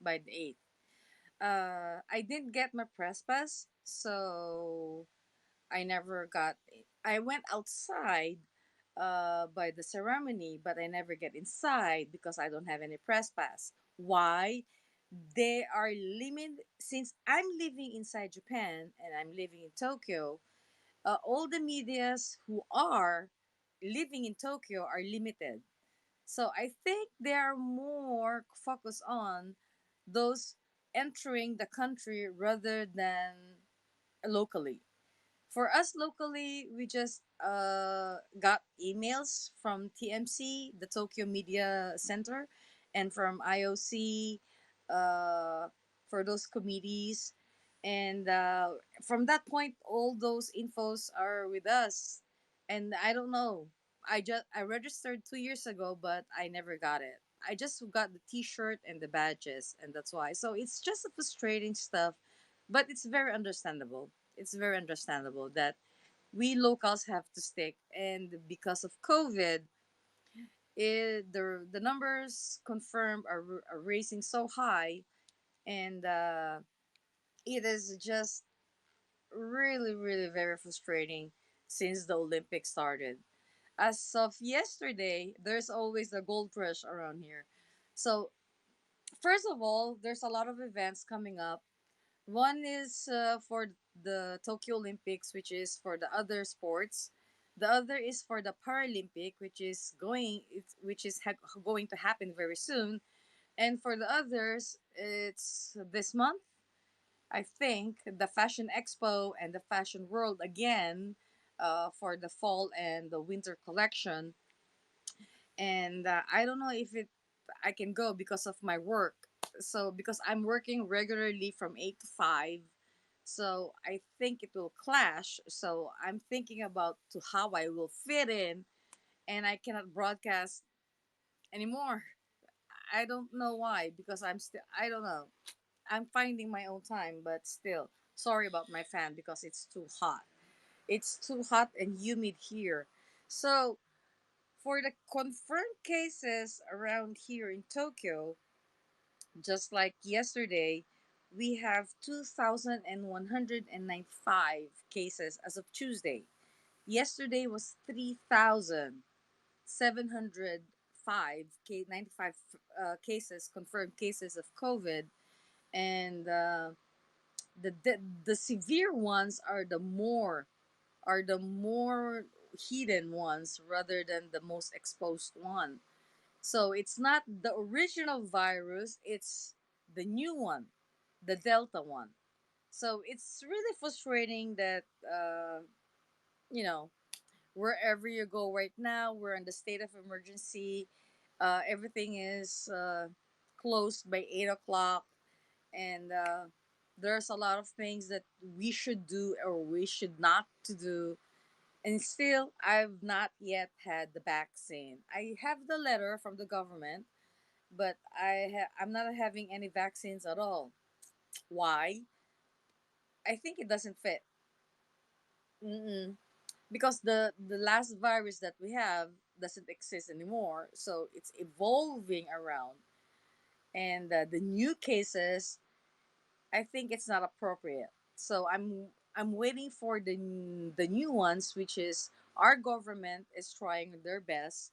by the 8th. I didn't get my press pass, so I never got it. I went outside by the ceremony, but I never get inside because I don't have any press pass. Why? They are limit since I'm living inside Japan and I'm living in Tokyo. All the medias who are living in Tokyo are limited. So I think they are more focused on those entering the country rather than locally. For us locally, we just got emails from TMC, the Tokyo Media Center, and from IOC for those committees. And from that point, all those infos are with us. And I don't know. I registered 2 years ago, but I never got it. I just got the T-shirt and the badges, and that's why. So it's just a frustrating stuff, but it's very understandable. It's very understandable that we locals have to stick, and because of COVID, the numbers confirmed are raising so high, and it is just really, really very frustrating since the Olympics started. As of yesterday, there's always a gold rush around here. So first of all, there's a lot of events coming up. One is for the Tokyo Olympics, which is for the other sports. The other is for the Paralympic, which is going to happen very soon. And for the others, it's this month. I think the Fashion Expo and the Fashion World again for the fall and the winter collection. And I don't know if it I can go because of my work. So because I'm working regularly from 8 to 5, so I think it will clash. So I'm thinking about to how I will fit in, and I cannot broadcast anymore. I don't know why because I don't know. I'm finding my own time, but still sorry about my fan because it's too hot. It's too hot and humid here. So for the confirmed cases around here in Tokyo, just like yesterday, we have 2,195 cases as of Tuesday. Yesterday was 3,705 95 cases, confirmed cases of COVID, and the severe ones are the more hidden ones rather than the most exposed one. So it's not the original virus, it's the new one, the Delta one. So it's really frustrating that, you know, wherever you go right now, we're in the state of emergency. Everything is closed by 8 o'clock. And there's a lot of things that we should do or we should not to do, and still I've not yet had the vaccine. I have the letter from the government, but I'm not having any vaccines at all. Why? I think it doesn't fit. Mm-mm. Because the last virus that we have doesn't exist anymore, so it's evolving around, and the new cases, I think it's not appropriate. So I'm waiting for the new ones, which is our government is trying their best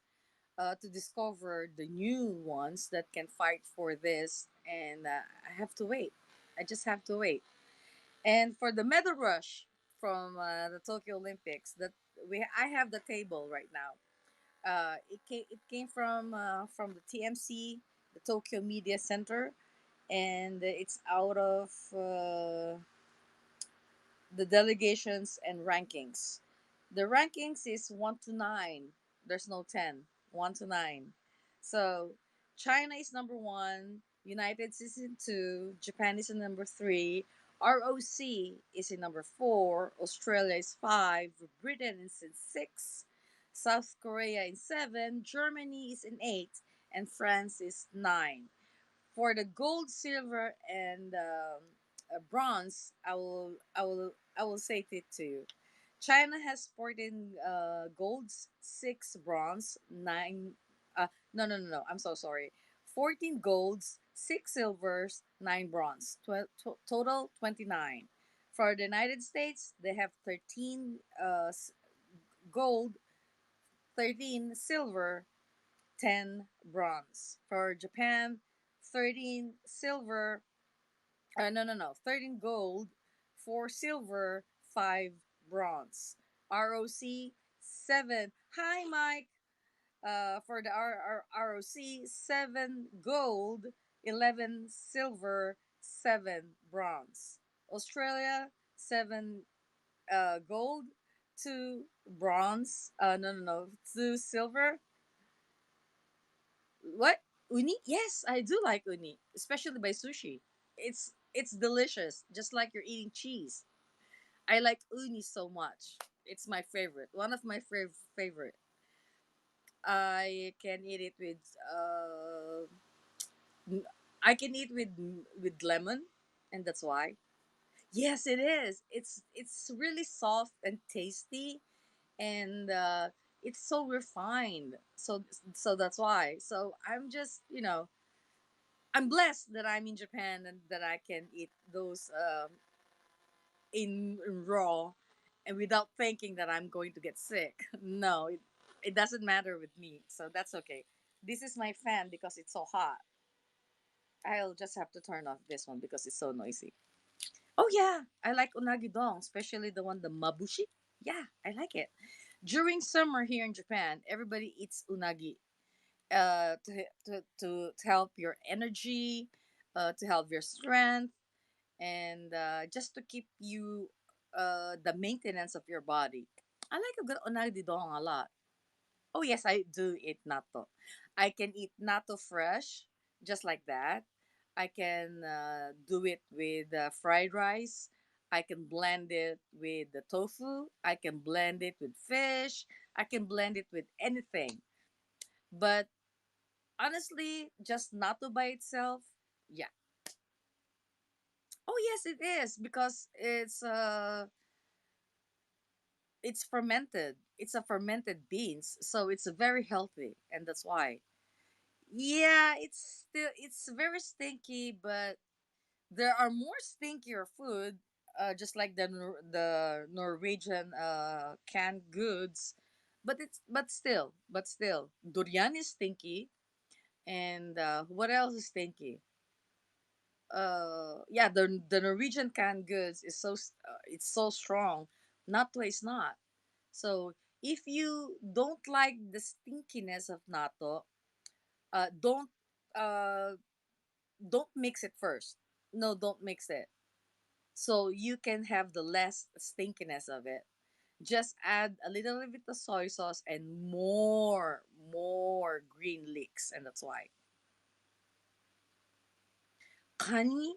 to discover the new ones that can fight for this, and I have to wait. I just have to wait. And for the medal rush from the Tokyo Olympics, that I have the table right now. It came from the TMC, the Tokyo Media Center, and it's out of the delegations and rankings. The rankings is 1 to 9. There's no 10. 1 to 9. So China is number one, United States is in two, Japan is in number three, ROC is in number four, Australia is five, Britain is in six, South Korea in seven, Germany is in eight, and France is nine. For the gold, silver, and bronze, I will say it to you. China has 14 golds, six bronze, nine. No, no, no, no. I'm so sorry. 14 golds, six silvers, nine bronze, total 29. For the United States, they have 13 gold, 13 silver, 10 bronze. For Japan, 13 silver, no, 13 gold, 4 silver, 5 bronze. ROC, 7. Hi, Mike. For the ROC, 7 gold, 11 silver, 7 bronze. Australia, 7 gold, 2 bronze. No, 2 silver. What? Uni? Yes, I do like uni, especially by sushi. It's delicious, just like you're eating cheese. I like uni so much. It's my favorite. One of my favorite. I can eat it with I can eat with lemon, and that's why. Yes, it is. It's really soft and tasty, and it's so refined. So that's why. So I'm just I'm blessed that I'm in Japan and that I can eat those in raw, and without thinking that I'm going to get sick. No, it doesn't matter with me. So that's okay. This is my fan because it's so hot. I'll just have to turn off this one because it's so noisy. Oh yeah, I like unagi don, especially the mabushi. Yeah, I like it. During summer here in Japan, everybody eats unagi to help your energy, to help your strength, and just to keep you the maintenance of your body. I like a good unagi don a lot. Oh yes, I do eat natto. I can eat natto fresh, just like that. I can do it with fried rice. I can blend it with the tofu. I can blend it with fish. I can blend it with anything. But honestly, just natto by itself, yeah. Oh yes, it is because it's fermented. It's a fermented beans, so it's very healthy, and that's why. Yeah, it's very stinky, but there are more stinkier food, just like the Norwegian canned goods, but still, durian is stinky, and what else is stinky? Yeah, the Norwegian canned goods is it's so strong. Natto is not. So if you don't like the stinkiness of natto, uh, don't uh don't mix it first. No, don't mix it. So you can have the less stinkiness of it. Just add a little bit of soy sauce and more green leeks, and that's why. Kani,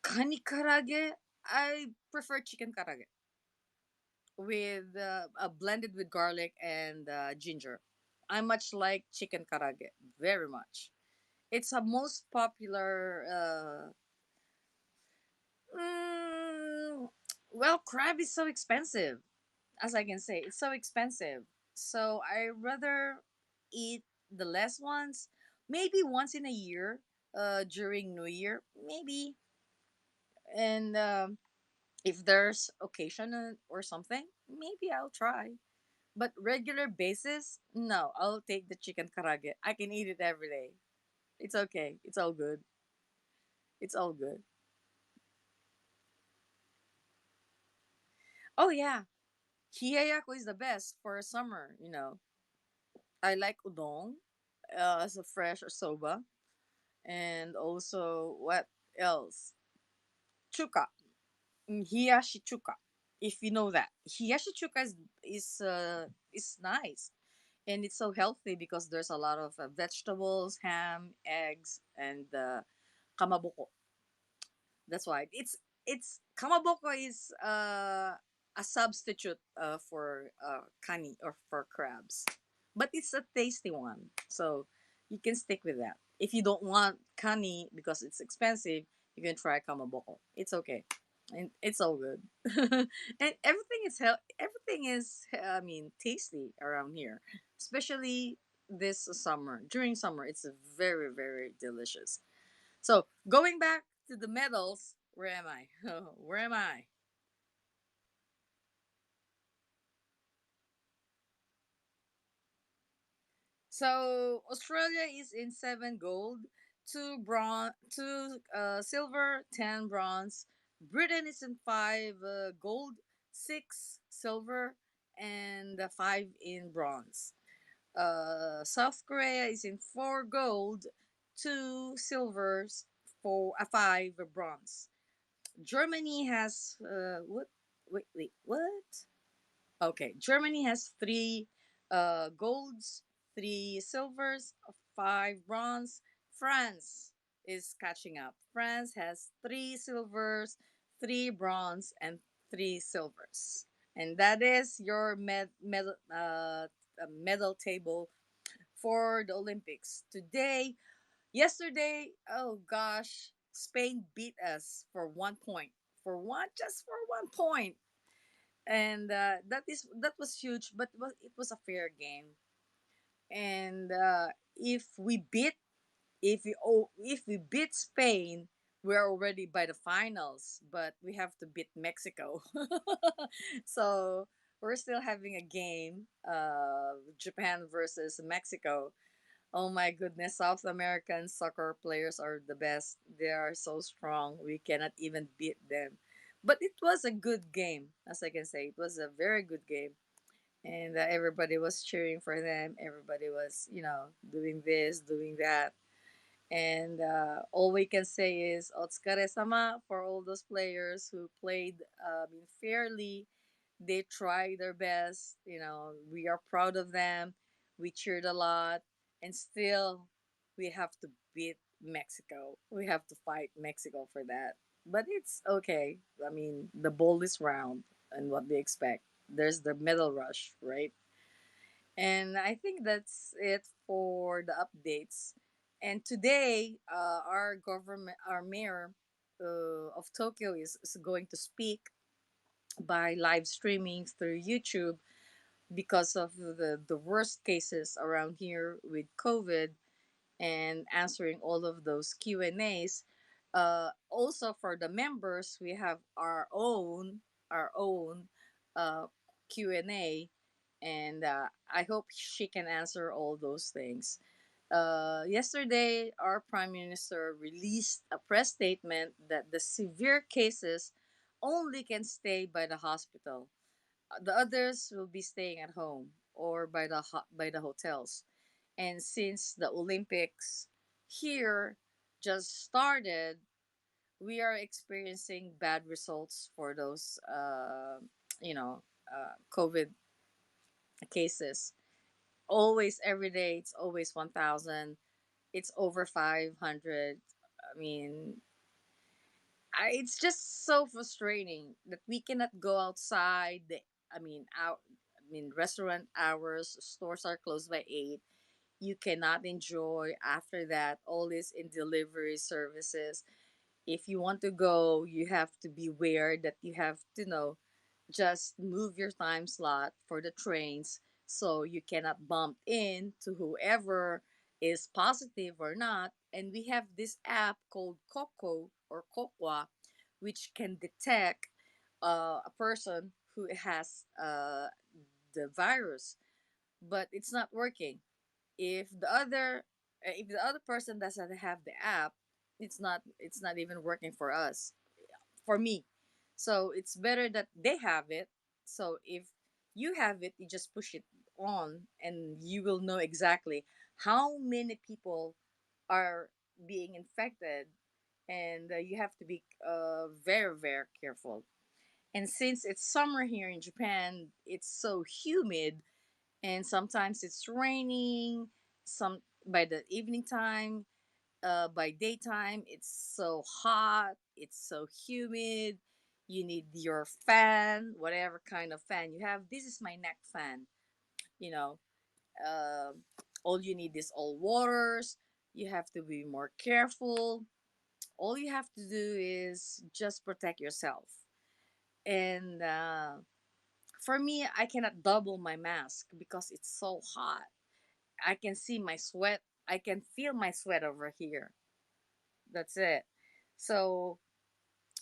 kani karage. I prefer chicken karage with blended with garlic and ginger. I much like chicken karage very much. It's a most popular Mm, well, crab is so expensive, as I can say. It's so expensive. So I rather eat the less ones. Maybe once in a year, during New Year, maybe. And if there's occasion or something, maybe I'll try. But regular basis, no. I'll take the chicken karage. I can eat it every day. It's okay. It's all good. It's all good. Oh yeah, hiyayako is the best for summer. I like udon as a fresh soba, and also what else? Chuka, hiyashi chuka. If you know that, hiyashi chuka is nice, and it's so healthy because there's a lot of vegetables, ham, eggs, and kamaboko. That's why it's kamaboko is a substitute for kani or for crabs, but it's a tasty one, so you can stick with that. If you don't want kani because it's expensive, you can try kamaboko. It's okay, and it's all good. And everything is I mean tasty around here, especially. this summer. During summer, it's very, very delicious. So going back to the medals, where am I? Where am I? So Australia is in seven gold, two silver, 10 bronze. Britain is in five gold, six silver, and five in bronze. South Korea is in four gold, two silvers, five bronze. Germany has what? Wait, what? Okay, Germany has three golds, three silvers, five bronze. France is catching up. France has three silvers, three bronze, and three silvers. And that is your medal table for the Olympics. Yesterday, oh gosh, Spain beat us for 1 point. Just for 1 point, and that was huge, but it was a fair game. And if we beat if we beat Spain, we're already by the finals, but we have to beat Mexico. So we're still having a game, Japan versus Mexico. Oh my goodness, South American soccer players are the best. They are so strong. We cannot even beat them. But it was a good game, as I can say. It was a very good game. And everybody was cheering for them. Everybody was, doing this, doing that. And all we can say is Otsukare sama for all those players who played fairly. They tried their best. We are proud of them. We cheered a lot. And still, we have to beat Mexico. We have to fight Mexico for that. But it's okay. I mean, the bowl is round and what they expect. There's the medal rush, right? And I think that's it for the updates. And today, our mayor of Tokyo is going to speak by live streaming through YouTube because of the worst cases around here with COVID, and answering all of those Q&As. Also for the members, we have our own Q&A, and I hope she can answer all those things. Yesterday, our prime minister released a press statement that the severe cases only can stay by the hospital. The others will be staying at home or by the hotels. And since the Olympics here just started, we are experiencing bad results for those COVID cases. Always every day, it's always 1,000. It's over 500. I mean, it's just so frustrating that we cannot go outside. Restaurant hours, stores are closed by 8. You cannot enjoy after that all this in delivery services. If you want to go, you have to be aware that you have to know just move your time slot for the trains so you cannot bump into whoever is positive or not. And we have this app called Coco or Kokwa, which can detect a person who has the virus, but it's not working. If the other person doesn't have the app, it's not even working for us, for me. So it's better that they have it. So if you have it, you just push it on and you will know exactly how many people are being infected. And you have to be very, very careful. And since it's summer here in Japan, it's so humid, and sometimes it's raining. Some By the evening time, by daytime, it's so hot, it's so humid. You need your fan, whatever kind of fan you have. This is my neck fan. You know, uh, all you need is all waters. You have to be more careful. All you have to do is just protect yourself. And for me, I cannot double my mask because it's so hot. I can see my sweat. I can feel my sweat over here. That's it. So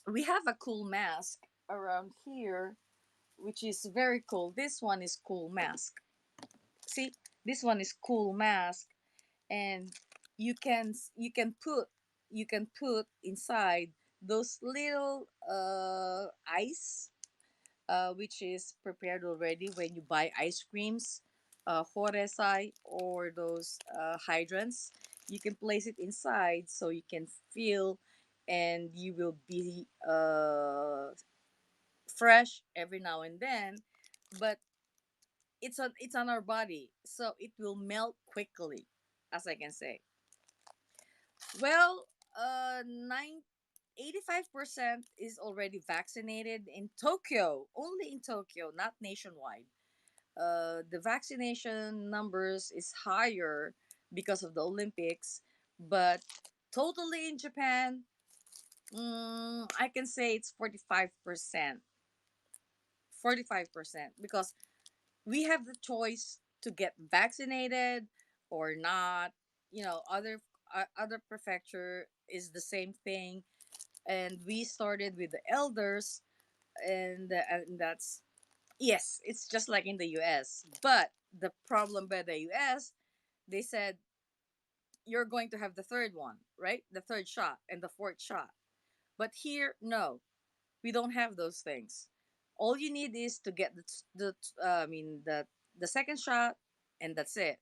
we have a cool mask around here, which is very cool. This one is cool mask. See, this one is cool mask, and you can put inside those little ice, which is prepared already when you buy ice creams, horesai or those hydrants. You can place it inside so you can feel, and you will be fresh every now and then. But it's on our body, so it will melt quickly, as I can say. Well, nine 85% is already vaccinated in Tokyo, only in Tokyo, not nationwide. The vaccination numbers is higher because of the Olympics, but totally in Japan, I can say it's 45%. 45%, because we have the choice to get vaccinated or not. Other prefecture is the same thing, and we started with the elders, and that's, yes, it's just like in the US. But the problem by the US, they said you're going to have the third one, right? The third shot and the fourth shot. But here, no, we don't have those things. All you need is to get the second shot, and that's it.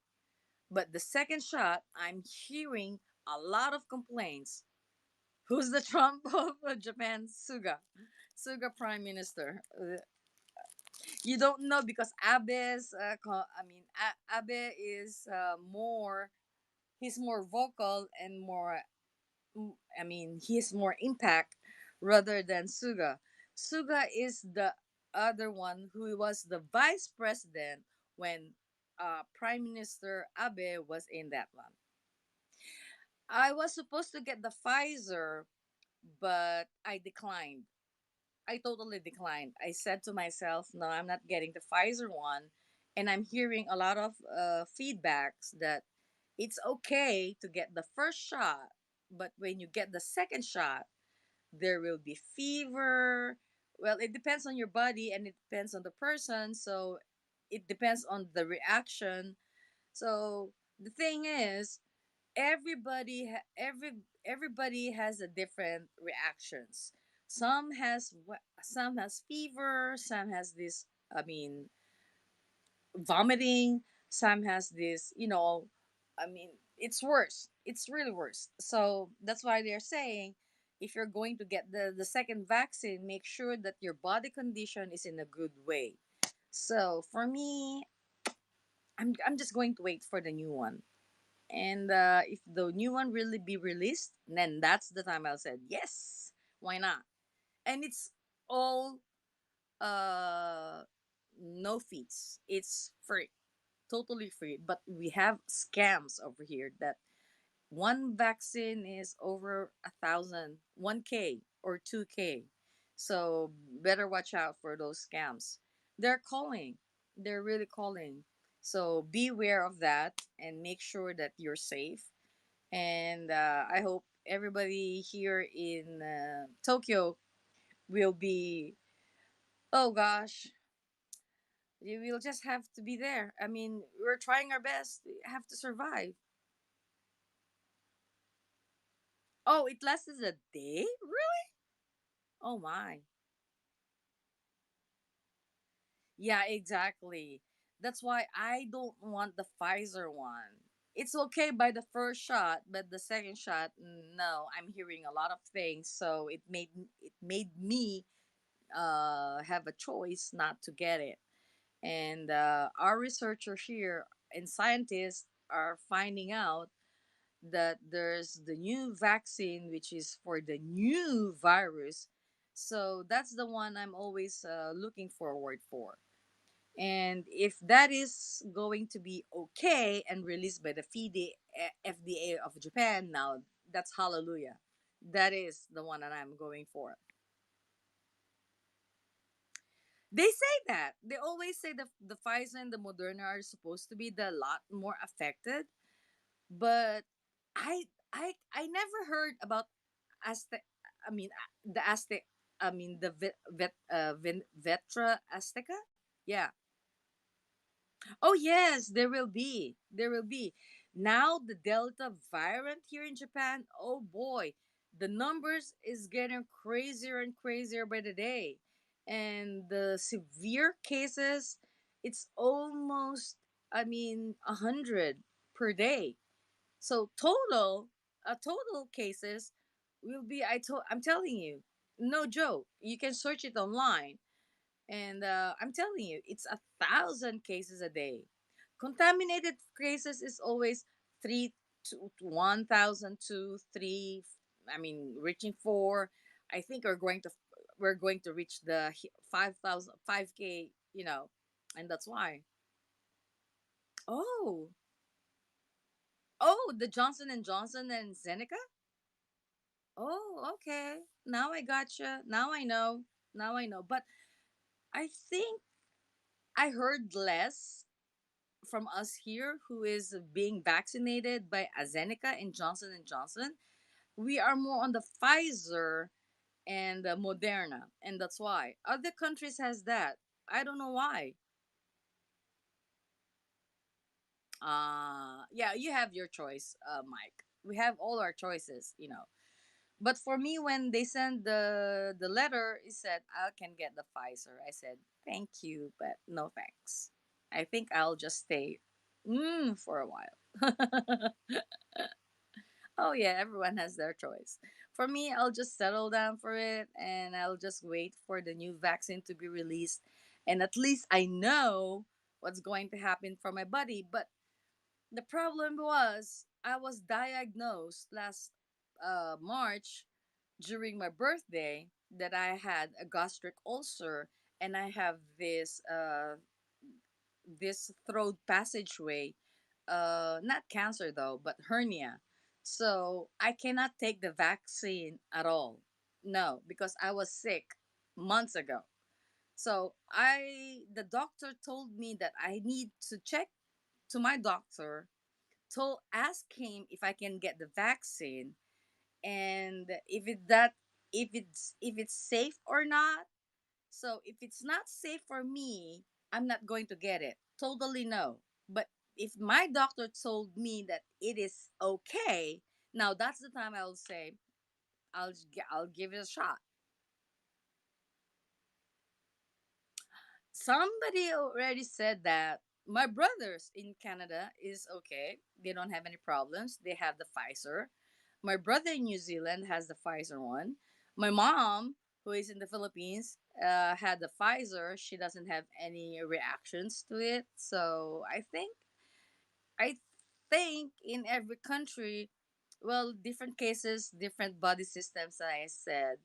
But the second shot, I'm hearing a lot of complaints. Who's the Trump of Japan? Suga Prime Minister. You don't know because Abe is more. He's more vocal and more. He's more impact rather than Suga. Suga is the other one who was the vice president when Prime Minister Abe was in that one. I was supposed to get the Pfizer, but I declined. I totally declined. I said to myself, no, I'm not getting the Pfizer one. And I'm hearing a lot of feedbacks that it's okay to get the first shot, but when you get the second shot, there will be fever. Well, it depends on your body and it depends on the person. So it depends on the reaction. So the thing is, everybody has a different reactions. Some has fever, some has this, I mean, vomiting, some has this, it's worse, it's really worse. So that's why they're saying, if you're going to get the second vaccine, make sure that your body condition is in a good way. So for me, I'm just going to wait for the new one. And if the new one really be released, then that's the time I'll say yes. Why not? And it's all uh no fees. It's free, totally free. But we have scams over here that one vaccine is over 1,000, 1K or 2K. So better watch out for those scams. They're calling. They're really calling. So beware of that and make sure that you're safe. And I hope everybody here in Tokyo will be. Oh gosh, we will just have to be there. I mean, we're trying our best. We have to survive. Oh, it lasted a day? Really? Oh my. Yeah, exactly. That's why I don't want the Pfizer one. It's okay by the first shot, but the second shot, no. I'm hearing a lot of things, so it made me have a choice not to get it. And our researchers here and scientists are finding out that there's the new vaccine, which is for the new virus. So that's the one I'm always looking forward for. And if that is going to be okay and released by the FDA of Japan, now that's hallelujah. That is the one that I'm going for. They say that. They always say the Pfizer and the Moderna are supposed to be the lot more affected, but I never heard about Aztec. I mean the Aztec. I mean the Vetra Azteca. Yeah. Oh yes, there will be. There will be. Now the Delta variant here in Japan. Oh boy, the numbers is getting crazier and crazier by the day, and the severe cases, it's almost. I mean, 100 per day. So total cases will be. I'm telling you, no joke. You can search it online, and I'm telling you, it's 1,000 cases a day. Contaminated cases is always three to 1,000 to three. I mean, reaching four. I think we're going to reach the 5,000 5K. And that's why. Oh, oh, the Johnson and Zeneca. Oh, okay. Now I gotcha. Now I know. Now I know. But I think I heard less from us here who is being vaccinated by AstraZeneca and Johnson and Johnson. We are more on the Pfizer and Moderna, and that's why other countries has that. I don't know why. Yeah, you have your choice, Mike. We have all our choices. But for me, when they sent the letter, it said I can get the Pfizer. I said thank you, but no thanks. I think I'll just stay for a while. Oh yeah, everyone has their choice. For me, I'll just settle down for it and I'll just wait for the new vaccine to be released, and at least I know what's going to happen for my body. But the problem was I was diagnosed last March during my birthday that I had a gastric ulcer, and I have this throat passageway, not cancer though, but hernia. So I cannot take the vaccine at all. No, because I was sick months ago. So the doctor told me that I need to check to my doctor, told ask him if I can get the vaccine, and if it's safe or not. So if it's not safe for me, I'm not going to get it. Totally no. But if my doctor told me that it is okay, now that's the time I'll say I'll give it a shot. Somebody already said that my brothers in Canada is okay. They don't have any problems. They have the Pfizer. My brother in New Zealand has the Pfizer one. My mom, who is in the Philippines, had the Pfizer. She doesn't have any reactions to it. So I think in every country, well, different cases, different body systems. I said,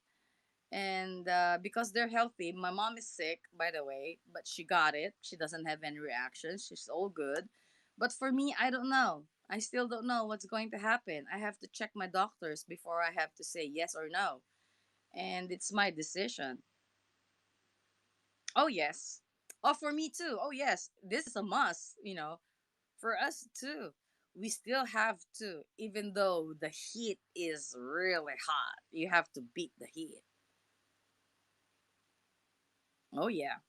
and because they're healthy. My mom is sick, by the way, but she got it. She doesn't have any reactions. She's all good. But for me, I don't know. I still don't know what's going to happen. I have to check my doctors before I have to say yes or no, and it's my decision. Oh yes. Oh, for me too. Oh yes, this is a must. For us too. We still have to, even though the heat is really hot. You have to beat the heat. Oh yeah.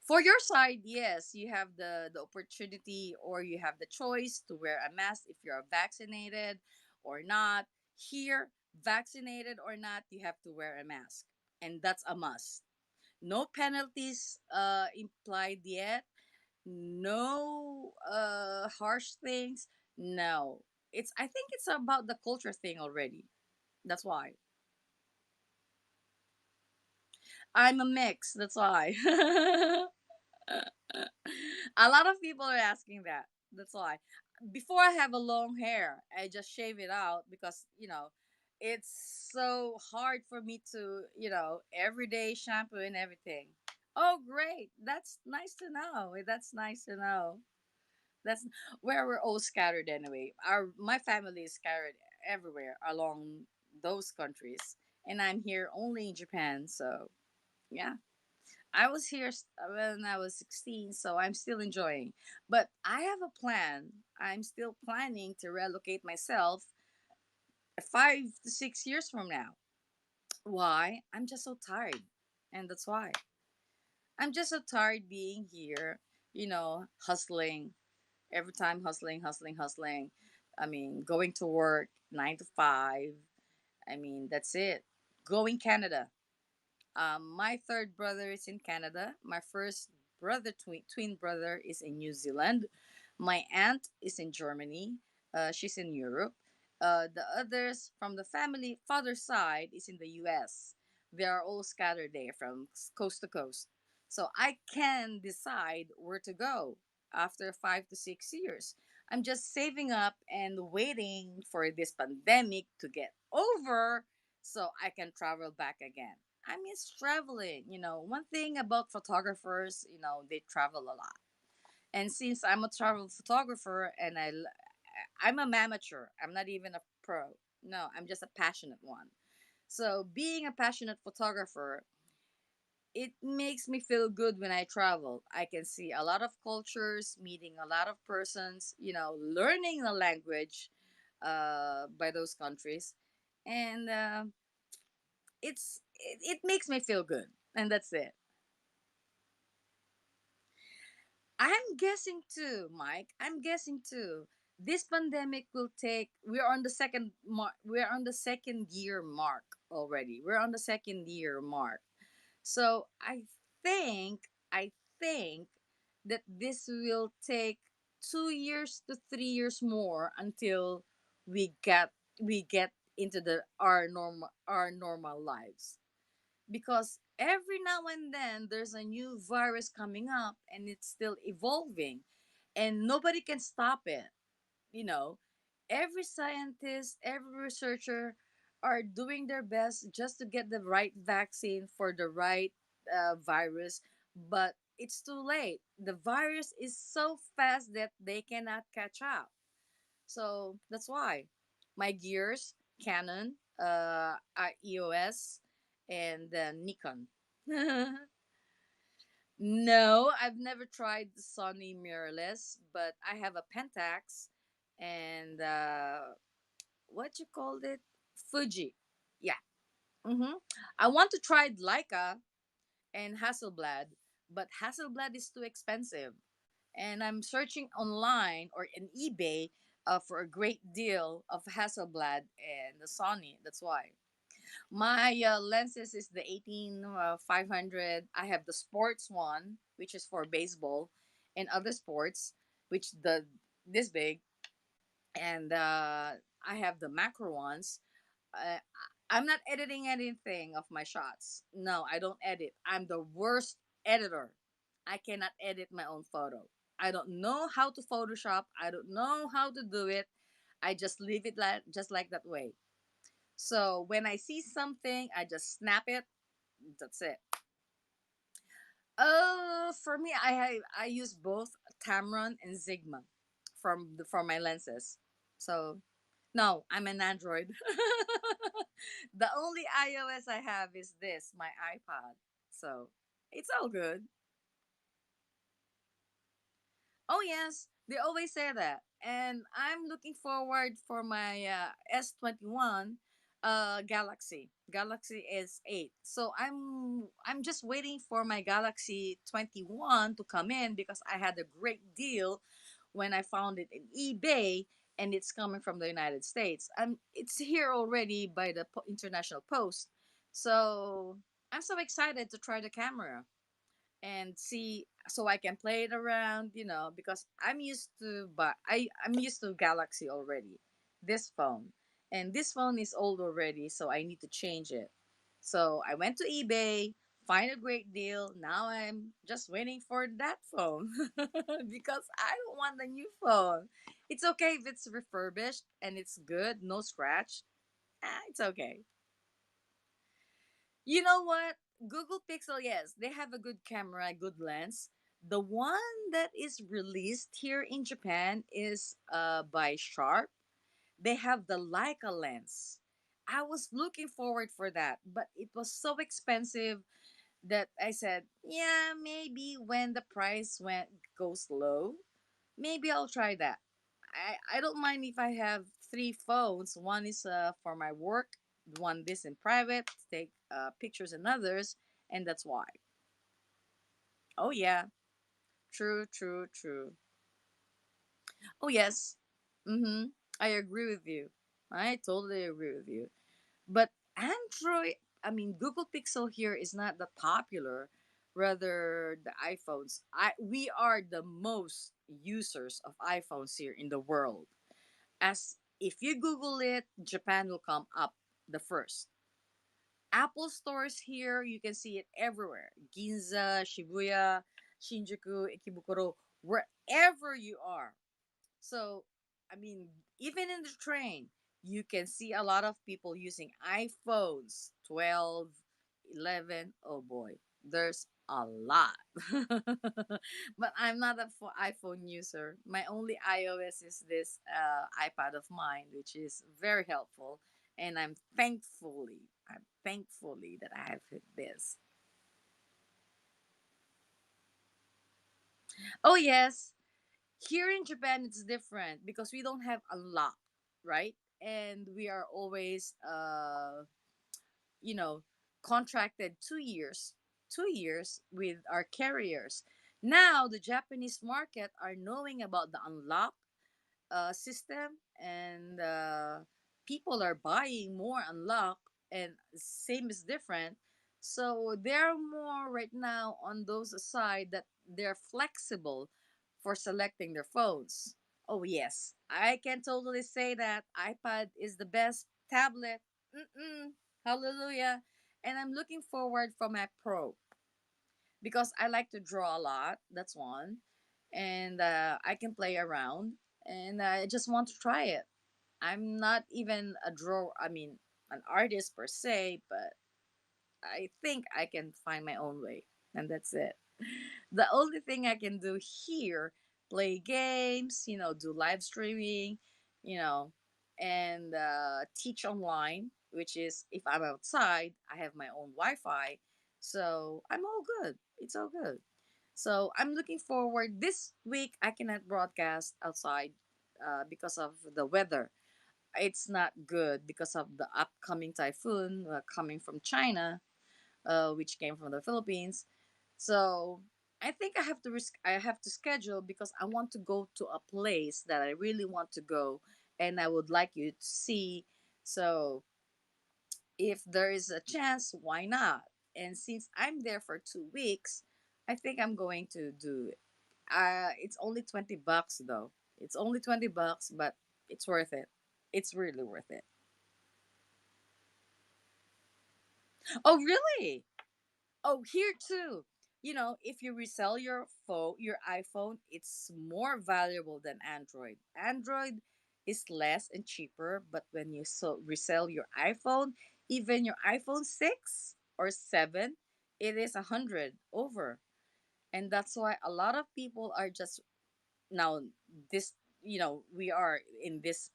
For your side, yes, you have the opportunity or you have the choice to wear a mask if you're vaccinated or not. Here, vaccinated or not, you have to wear a mask, and that's a must. No penalties implied yet. No harsh things. No, I think it's about the culture thing already. That's why I'm a mix. That's why. A lot of people are asking that. That's why. Before I have a long hair, I just shave it out because, it's so hard for me to, everyday shampoo and everything. Oh, great. That's nice to know. That's nice to know. That's where we're all scattered anyway. My family is scattered everywhere along those countries. and I'm here only in Japan. So yeah, I was here when I was 16, so I'm still enjoying. But I have a plan. I'm still planning to relocate myself 5 to 6 years from now. Why? I'm just so tired. And that's why. I'm just so tired being here, hustling. Every time hustling, hustling, hustling. I mean, going to work 9 to 5. I mean, that's it. Going Canada. My third brother is in Canada. My first twin brother, is in New Zealand. My aunt is in Germany. She's in Europe. The others from the family father's side is in the U.S. They are all scattered there from coast to coast. So I can decide where to go after 5 to 6 years. I'm just saving up and waiting for this pandemic to get over so I can travel back again. I miss traveling. One thing about photographers, they travel a lot. And since I'm a travel photographer and I'm a amateur, I'm not even a pro. No, I'm just a passionate one. So being a passionate photographer, it makes me feel good when I travel. I can see a lot of cultures, meeting a lot of persons, learning the language by those countries. And it makes me feel good. And that's it. I'm guessing too, Mike. I'm guessing too. This pandemic will take. We're on the second year mark already. We're on the second year mark. So I think that this will take 2 years to 3 years more until we get we get into the our normal lives, because every now and then there's a new virus coming up and it's still evolving and nobody can stop it. you know every scientist, every researcher are doing their best just to get the right vaccine for the right virus, but it's too late. The virus is so fast that they cannot catch up. So that's why my gears, Canon, EOS, and Nikon. No, I've never tried the Sony mirrorless, but I have a Pentax and what you called it, Fuji. Yeah. Mm-hmm. I want to try Leica and Hasselblad, but Hasselblad is too expensive, and I'm searching online or in eBay for a great deal of Hasselblad and the Sony. That's why my lenses is the 18 500. I have the sports one, which is for baseball and other sports, which the this big, and I have the macro ones. I'm not editing anything of my shots. No, I don't edit. I'm the worst editor. I cannot edit my own photo. I don't know how to Photoshop. I don't know how to do it. I just leave it just like that way. So when I see something, I just snap it. That's it. For me, I use both Tamron and Sigma for my lenses. So no, I'm an Android. The only iOS I have is this, my iPod. So it's all good. Oh yes, they always say that, and I'm looking forward for my S21 Galaxy S8. So I'm just waiting for my Galaxy 21 to come in because I had a great deal when I found it in eBay, and it's coming from the United States. It's here already by the international post. So I'm so excited to try the camera and see, so I can play it around, because I'm used to Galaxy already. This phone. And this phone is old already, so I need to change it. So I went to eBay, find a great deal. Now I'm just waiting for that phone because I don't want the new phone. It's okay if it's refurbished and it's good, no scratch. It's okay. You know what? Google Pixel, yes, they have a good camera, good lens. The one that is released here in Japan is by Sharp. They have the Leica lens. I was looking forward for that, but it was so expensive that I said, yeah, maybe when the price went goes low, maybe I'll try that. I don't mind if I have three phones. One is for my work, one this in private, take pictures and others, and that's why. Oh yeah, true, true, true. Oh yes, mm-hmm. I agree with you. I totally agree with you. But Android, I mean Google Pixel here is not that popular. Rather, the iPhones. We are the most users of iPhones here in the world. As if you Google it, Japan will come up the first. Apple stores here, you can see it everywhere. Ginza, Shibuya, Shinjuku, Ikebukuro, wherever you are. So, I mean, even in the train, you can see a lot of people using iPhones 12, 11. Oh boy, there's a lot. But I'm not a iPhone user. My only iOS is this iPad of mine, which is very helpful. And I'm thankfully that I have this. Oh, yes. Here in Japan, it's different because we don't have a lot, right? And we are always, you know, contracted 2 years, 2 years with our carriers. Now the Japanese market are knowing about the unlock system, and people are buying more unlock, and same is different. So they're more right now on those side that they're flexible for selecting their phones. Oh yes, I can totally say that iPad is the best tablet. Mm-mm, hallelujah. And I'm looking forward for my Pro because I like to draw a lot. That's one, and I can play around, and I just want to try it. I'm not even a drawer. I mean, an artist per se, but I think I can find my own way, and that's it. The only thing I can do here, play games, do live streaming, you know, and teach online, which is if I'm outside, I have my own Wi Fi. So I'm all good. It's all good. So I'm looking forward. This week, I cannot broadcast outside because of the weather. It's not good because of the upcoming typhoon coming from China, which came from the Philippines. So I think I have to schedule because I want to go to a place that I really want to go, and I would like you to see. So if there is a chance, why not? And since I'm there for 2 weeks, I think I'm going to do it. It's only $20 though. It's only $20, but it's worth it. It's really worth it. Oh, really? Oh, here too. If you resell your iPhone, it's more valuable than Android. Android is less and cheaper, but when you resell your iPhone, even your iPhone 6 or 7, it is 100 over. And that's why a lot of people are just now this, we are in this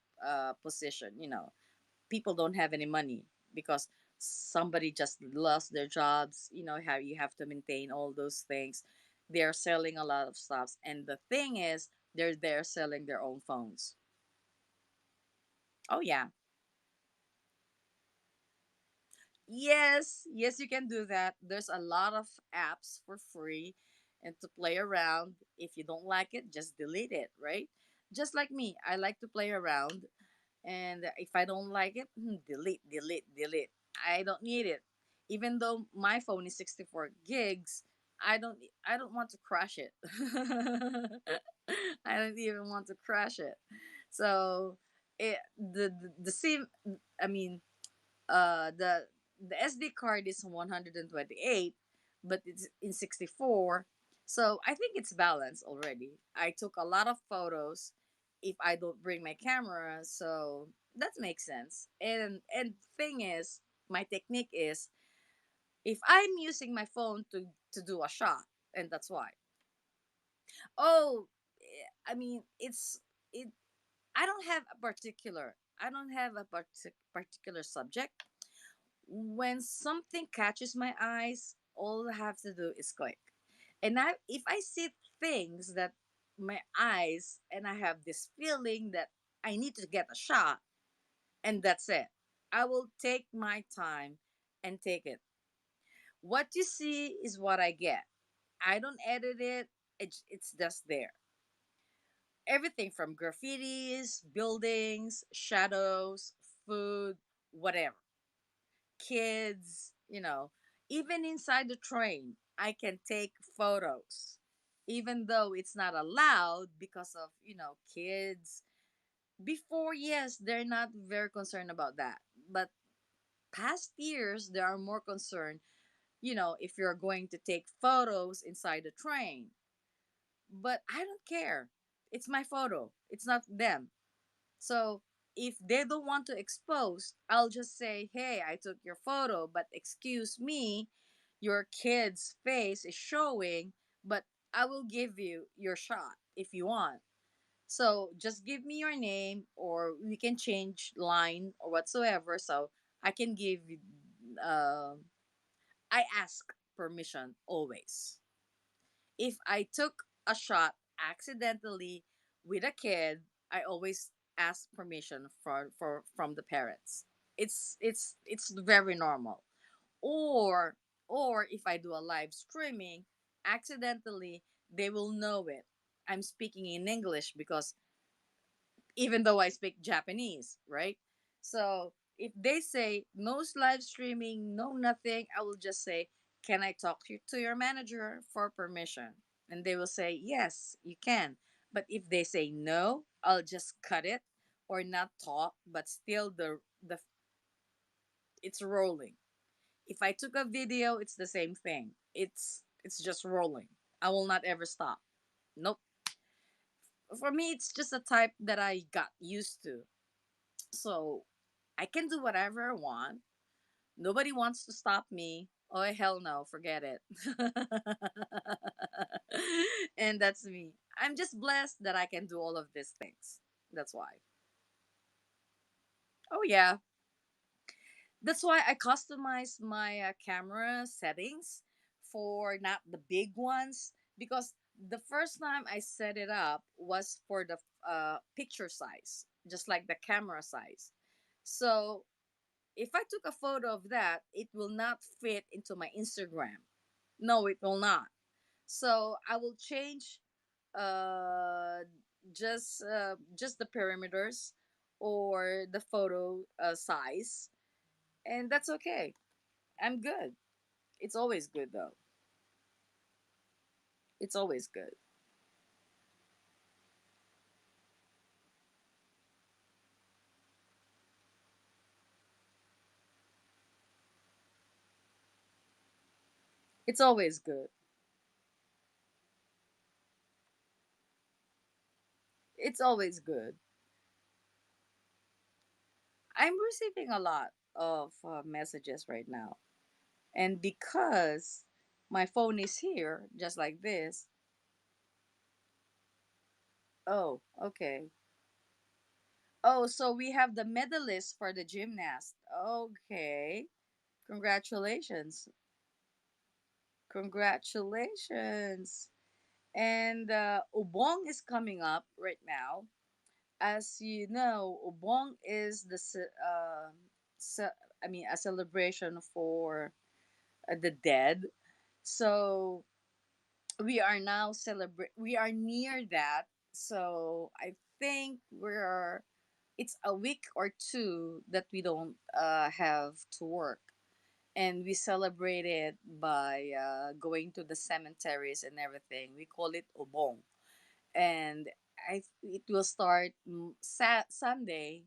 position, people don't have any money because somebody just lost their jobs, how you have to maintain all those things. They're selling a lot of stuff, and the thing is they're selling their own phones. Oh yeah. Yes, yes, you can do that. There's a lot of apps for free and to play around. If you don't like it, just delete it, right? Just like me, I like to play around, and if I don't like it, delete, delete, delete. I don't need it. Even though my phone is 64 gigs, I don't want to crash it. I don't even want to crash it. So the same, I mean, the SD card is 128, but it's in 64. So I think it's balanced already. I took a lot of photos if I don't bring my camera, so that makes sense. And thing is, my technique is if I'm using my phone to do a shot, and that's why. Oh, I mean, it. I don't have a particular subject. When something catches my eyes, all I have to do is click. And if I see things that my eyes, and I have this feeling that I need to get a shot, and that's it. I will take my time and take it. What you see is what I get. I don't edit it. It's just there. Everything from graffitis, buildings, shadows, food, whatever. Kids, even inside the train, I can take photos. Even though it's not allowed because of, kids. Before, yes, they're not very concerned about that. But past years, they are more concerned, if you're going to take photos inside the train. But I don't care. It's my photo, it's not them. So if they don't want to expose, I'll just say, hey, I took your photo, but excuse me, your kid's face is showing, but I will give you your shot if you want. So just give me your name, or we can change line or whatsoever. So I can give you, I ask permission always. If I took a shot accidentally with a kid, I always ask permission from the parents. It's very normal. Or or if I do a live streaming, accidentally, they will know it. I'm speaking in English because even though I speak Japanese, right? So if they say no live streaming, no nothing, I will just say, "Can I talk to your manager for permission?" And they will say, "Yes, you can." But if they say no, I'll just cut it or not talk, but still the it's rolling. If I took a video, it's the same thing. It's just rolling. I will not ever stop. Nope. For me, it's just a type that I got used to. So I can do whatever I want. Nobody wants to stop me. Oh, hell no, forget it. And that's me. I'm just blessed that I can do all of these things. That's why. Oh, yeah. That's why I customized my camera settings for not the big ones, because the first time I set it up was for the picture size, just like the camera size. So if I took a photo of that, it will not fit into my Instagram. No, it will not. So I will change uh just the perimeters or the photo size, and that's okay. I'm good. It's always good though. It's always good. It's always good. It's always good. I'm receiving a lot of messages right now. And because my phone is here, just like this. Oh, okay. Oh, so we have the medalist for the gymnast. Okay. Congratulations. Congratulations. And Ubong is coming up right now. As you know, Ubong is a celebration for the dead. So we are near that. So I think it's a week or two that we don't have to work, and we celebrate it by going to the cemeteries and everything. We call it obong, and it will start Sunday,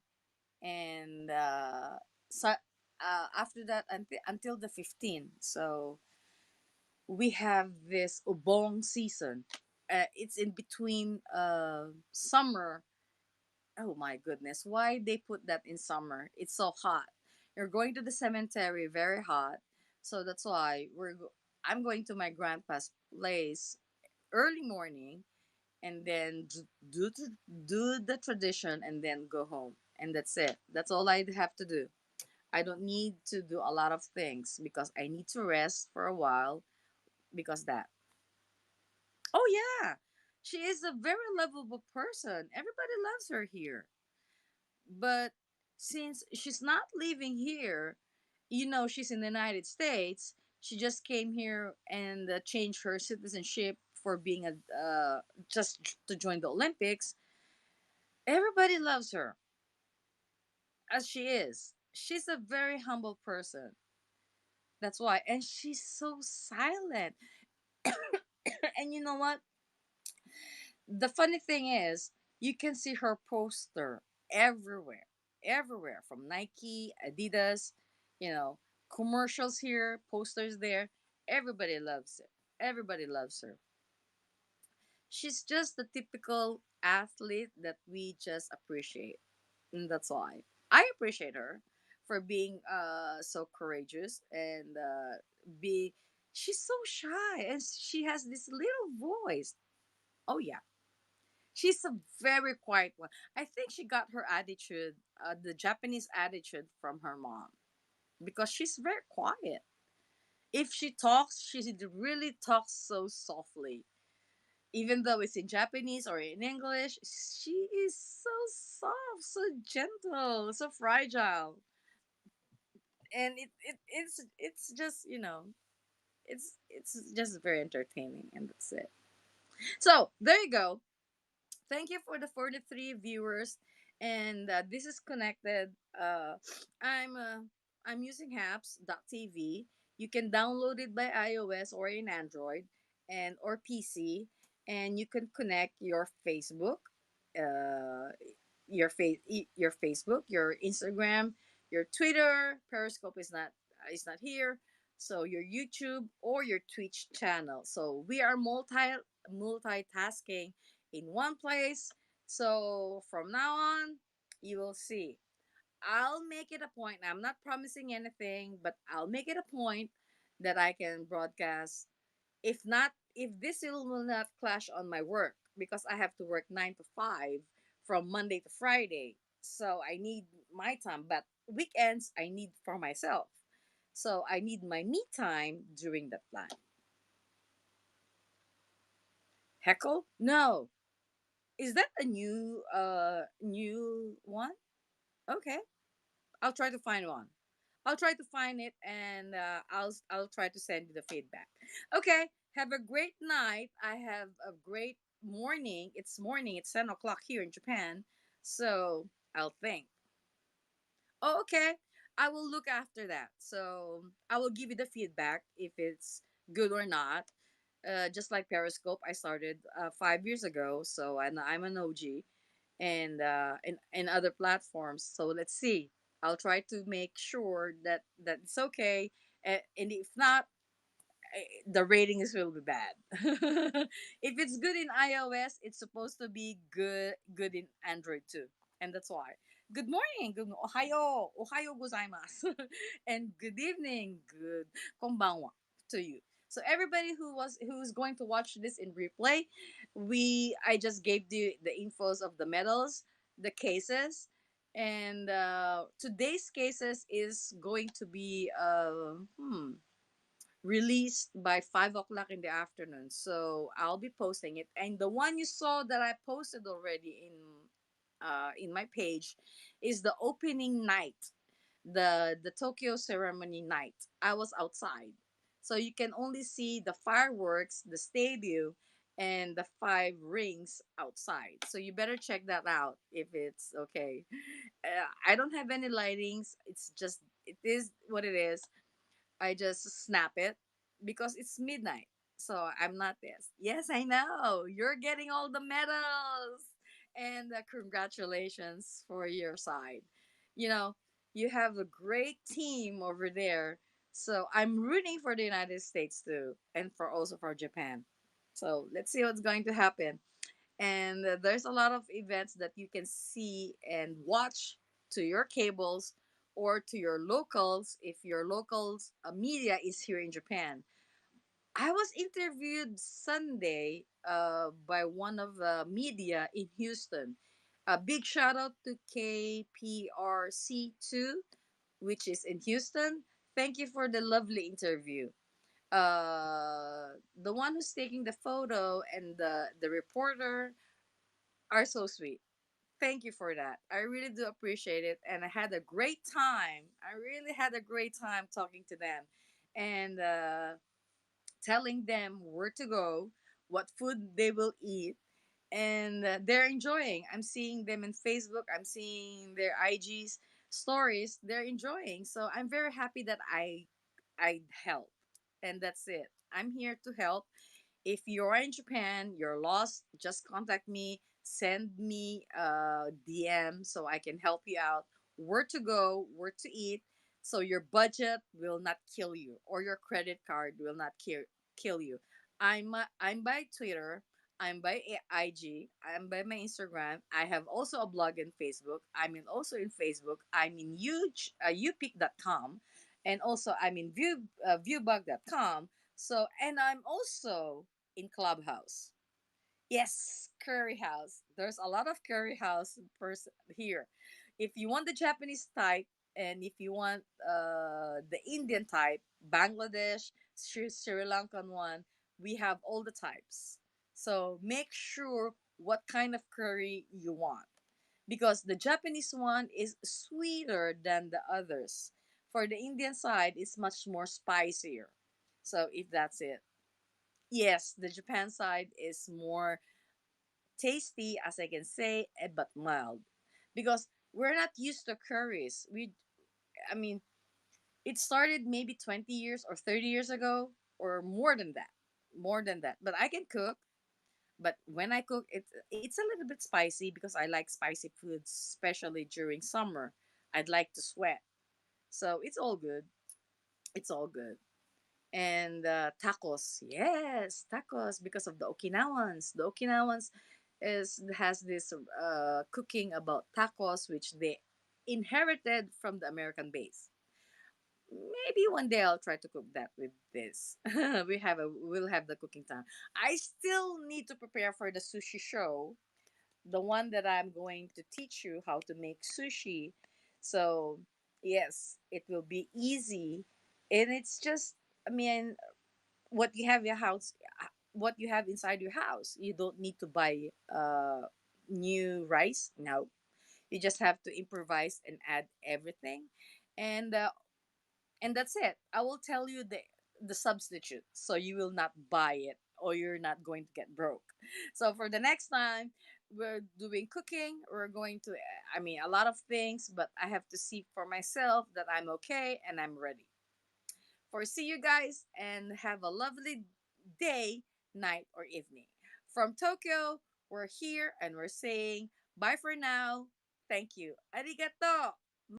and after that until the 15th. So we have this obong season. It's in between summer. Oh my goodness, why they put that in summer? It's so hot. You're going to the cemetery, very hot. So that's why I'm going to my grandpa's place early morning, and then do the tradition and then go home, and that's it. That's all I have to do. I don't need to do a lot of things because I need to rest for a while because that. Oh yeah, she is a very lovable person. Everybody loves her here. But since she's not living here, she's in the United States. She just came here and changed her citizenship for being a just to join the Olympics. Everybody loves her as she is. She's a very humble person. That's why, and she's so silent. And you know what? The funny thing is, you can see her poster everywhere, everywhere from Nike, Adidas, you know, commercials here, posters there. Everybody loves it. Everybody loves her. She's just the typical athlete that we just appreciate. And that's why I appreciate her for being so courageous and be she's so shy and she has this little voice. Oh yeah. She's a very quiet one. I think she got her attitude, the Japanese attitude, from her mom because she's very quiet. If she talks, she really talks so softly. Even though it's in Japanese or in English, she is so soft, so gentle, so fragile. And it's just, it's just very entertaining, and that's it. So there you go. Thank you for the 43 viewers, and this is connected. I'm uh, I'm using haps.tv. You can download it by iOS or in Android and or PC, and you can connect your Facebook, uh, your Facebook, your Instagram, your Twitter. Periscope is not here. So your YouTube or your Twitch channel. So we are multitasking in one place. So from now on, you will see. I'll make it a point. I'm not promising anything, but I'll make it a point that I can broadcast. If this will not clash on my work, because I have to work 9 to 5 from Monday to Friday. So I need my time, but weekends I need for myself. So I need my me time during that time. Heckle? No. Is that a new one? Okay. I'll try to find one. I'll try to find it, and I'll try to send you the feedback. Okay. Have a great night. I have a great morning. It's morning. It's 10 o'clock here in Japan. So I'll think. Oh, okay. I will look after that. So I will give you the feedback if it's good or not. Just like Periscope, I started 5 years ago, so I'm an OG, and in other platforms. So let's see. I'll try to make sure that it's okay, and if not, the ratings will be bad. If it's good in iOS, it's supposed to be good in Android too, and that's why. Good morning, good ohayo gozaimasu, and good evening, good konbanwa to you. So everybody who's going to watch this in replay, I just gave the infos of the medals, the cases, and today's cases is going to be released by 5 o'clock in the afternoon. So I'll be posting it. And the one you saw that I posted already in my page is the opening night, the Tokyo ceremony night. I was outside. So you can only see the fireworks, the stadium, and the five rings outside. So you better check that out if it's okay. I don't have any lightings. It is what it is. I just snap it because it's midnight. So I'm not this. Yes, I know. You're getting all the medals. And congratulations for your side. You know, you have a great team over there. So I'm rooting for the United States too, and for also for Japan. So let's see what's going to happen. And there's a lot of events that you can see and watch to your cables or to your locals if your locals media is here in Japan. I was interviewed Sunday by one of the media in Houston. A big shout out to KPRC2, which is in Houston. Thank you for the lovely interview. The one who's taking the photo and the reporter are so sweet. Thank you for that. I really do appreciate it, and I had a great time. I really had a great time talking to them, and telling them where to go, what food they will eat, and they're enjoying. I'm seeing them in Facebook. I'm seeing their IG's stories. They're enjoying. So I'm very happy that I help, and that's it. I'm here to help. If you're in Japan, you're lost, just contact me. Send me a DM so I can help you out. Where to go, where to eat, so your budget will not kill you or your credit card will not kill you. I'm by Twitter. I'm by IG. I'm by my Instagram. I have also a blog in Facebook. I'm in also in Facebook. I'm in upick.com, and also I'm in viewbug.com. So, and I'm also in Clubhouse. Yes, curry house. There's a lot of curry house person here. If you want the Japanese type, and if you want the Indian type, Bangladesh, Sri Lankan one, we have all the types. So make sure what kind of curry you want, because the Japanese one is sweeter than the others. For the Indian side, it's much more spicier. So if that's it. Yes, the Japan side is more tasty, as I can say, but mild, because we're not used to curries. I mean, it started maybe 20 years or 30 years ago, or more than that. But I can cook. But when I cook, it's a little bit spicy because I like spicy foods, especially during summer. I'd like to sweat, so it's all good. It's all good. And tacos, yes, tacos, because of the Okinawans. The Okinawans is has this cooking about tacos, which they inherited from the American base. Maybe one day I'll try to cook that with this. We'll have the cooking time. I still need to prepare for the sushi show, the one that I'm going to teach you how to make sushi. So yes, it will be easy, and it's just, I mean, what you have your house, what you have inside your house. You don't need to buy new rice. No, you just have to improvise and add everything, and that's it. I will tell you the substitute, so you will not buy it or you're not going to get broke. So for the next time we're doing cooking, we're going to, I mean, a lot of things, but I have to see for myself that I'm okay and I'm ready. For see you guys, and have a lovely day, night, or evening. From Tokyo, we're here and we're saying bye for now. Thank you. Arigato.